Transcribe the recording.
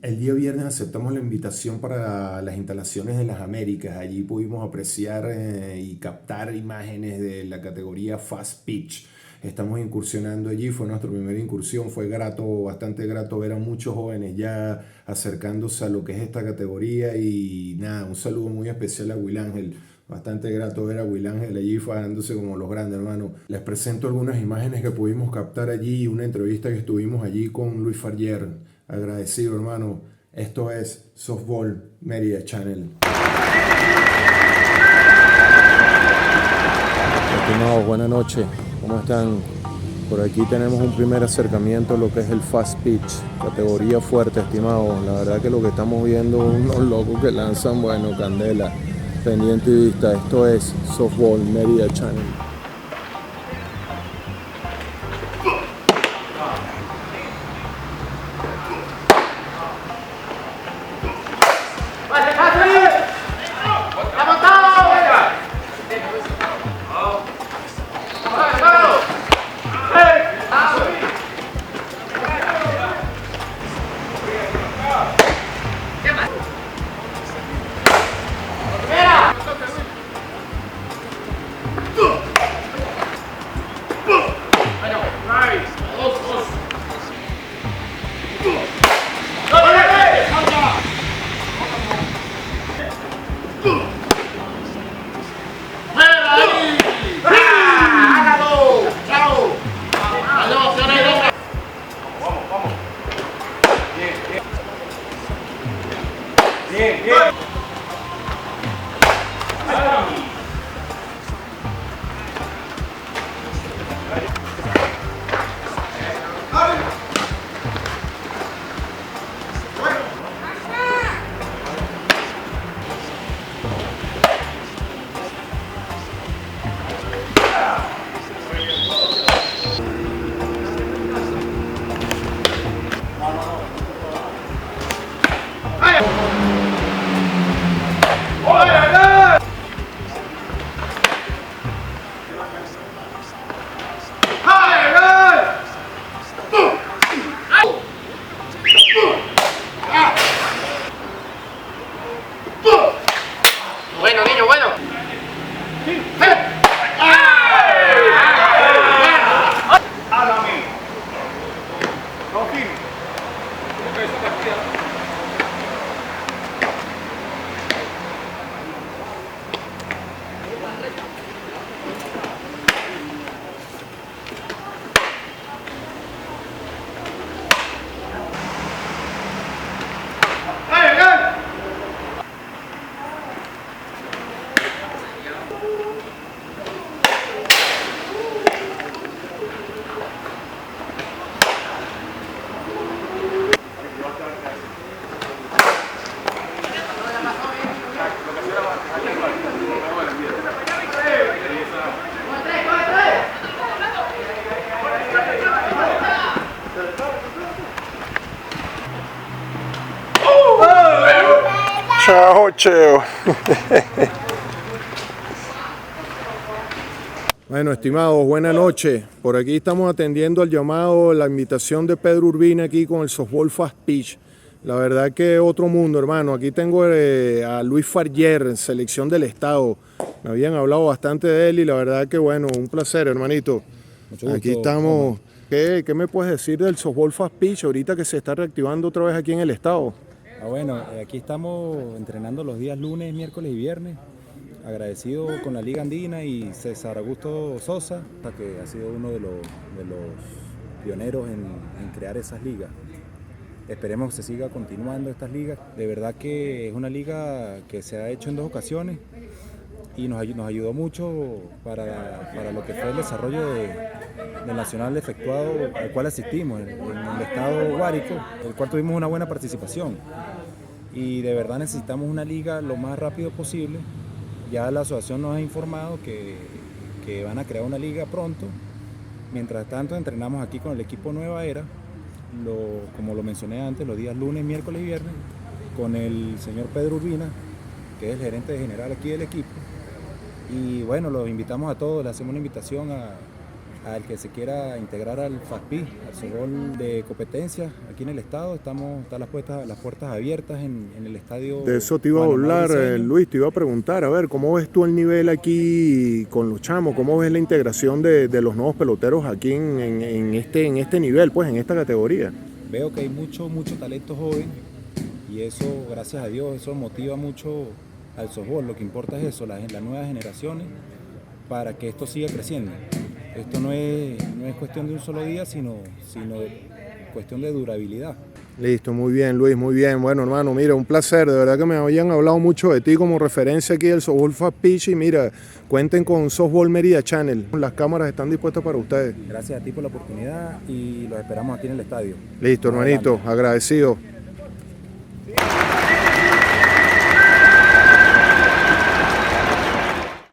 El día viernes aceptamos la invitación para las instalaciones de las Américas. Allí pudimos apreciar y captar imágenes de la categoría Fast Pitch. Estamos incursionando allí, fue nuestra primera incursión, fue grato, bastante grato ver a muchos jóvenes ya acercándose a lo que es esta categoría y nada, un saludo muy especial a Will Ángel. Bastante grato ver a Will Ángel allí fajándose como los grandes, hermanos. Les presento algunas imágenes que pudimos captar allí y una entrevista que estuvimos allí con Luis Farrier. Agradecido, hermano. Esto es Softball Media Channel. Estimados, buenas noches. ¿Cómo están? Por aquí tenemos un primer acercamiento a lo que es el Fast Pitch, categoría fuerte, estimados. La verdad que lo que estamos viendo, unos locos que lanzan, bueno, candela. Pendiente y vista. Esto es Softball Media Channel. Bueno, niño, bueno. Chao, cheo. Bueno, estimados, buenas noches. Por aquí estamos atendiendo al llamado, la invitación de Pedro Urbina aquí con el Softball Fast Pitch. La verdad que otro mundo, hermano. Aquí tengo a Luis Farrier, selección del estado. Me habían hablado bastante de él y la verdad que bueno, un placer, hermanito. Mucho gusto. Aquí estamos. ¿Qué me puedes decir del Softball Fast Pitch ahorita que se está reactivando otra vez aquí en el estado? Bueno, aquí estamos entrenando los días lunes, miércoles y viernes. Agradecido con la Liga Andina y César Augusto Sosa, que ha sido uno de los pioneros en crear esas ligas. Esperemos que se siga continuando estas ligas. De verdad que es una liga que se ha hecho en 2 ocasiones y nos ayudó mucho para lo que fue el desarrollo del nacional efectuado al cual asistimos en el estado Guárico, el cual tuvimos una buena participación. Y de verdad necesitamos una liga lo más rápido posible. Ya la asociación nos ha informado que van a crear una liga pronto. Mientras tanto entrenamos aquí con el equipo Nueva Era, como lo mencioné antes, los días lunes, miércoles y viernes, con el señor Pedro Urbina, que es el gerente general aquí del equipo. Y bueno, los invitamos a todos, les hacemos una invitación a al que se quiera integrar al FASPI, al softball de competencia aquí en el estado, están las puertas abiertas en el estadio. De eso te iba a Juan Honor hablar, Briceño. Luis, te iba a preguntar, a ver, ¿cómo ves tú el nivel aquí con los chamos? ¿Cómo ves la integración de los nuevos peloteros aquí en este nivel, pues, en esta categoría? Veo que hay mucho talento joven y eso, gracias a Dios, eso motiva mucho al softball. Lo que importa es eso, las nuevas generaciones, para que esto siga creciendo. Esto no es cuestión de un solo día, sino cuestión de durabilidad. Listo, muy bien, Luis, muy bien. Bueno, hermano, mira, un placer. De verdad que me habían hablado mucho de ti como referencia aquí del Softball Fast Pitch. Y mira, cuenten con Softball Media Channel. Las cámaras están dispuestas para ustedes. Gracias a ti por la oportunidad y los esperamos aquí en el estadio. Listo, hermanito, Adelante. agradecido.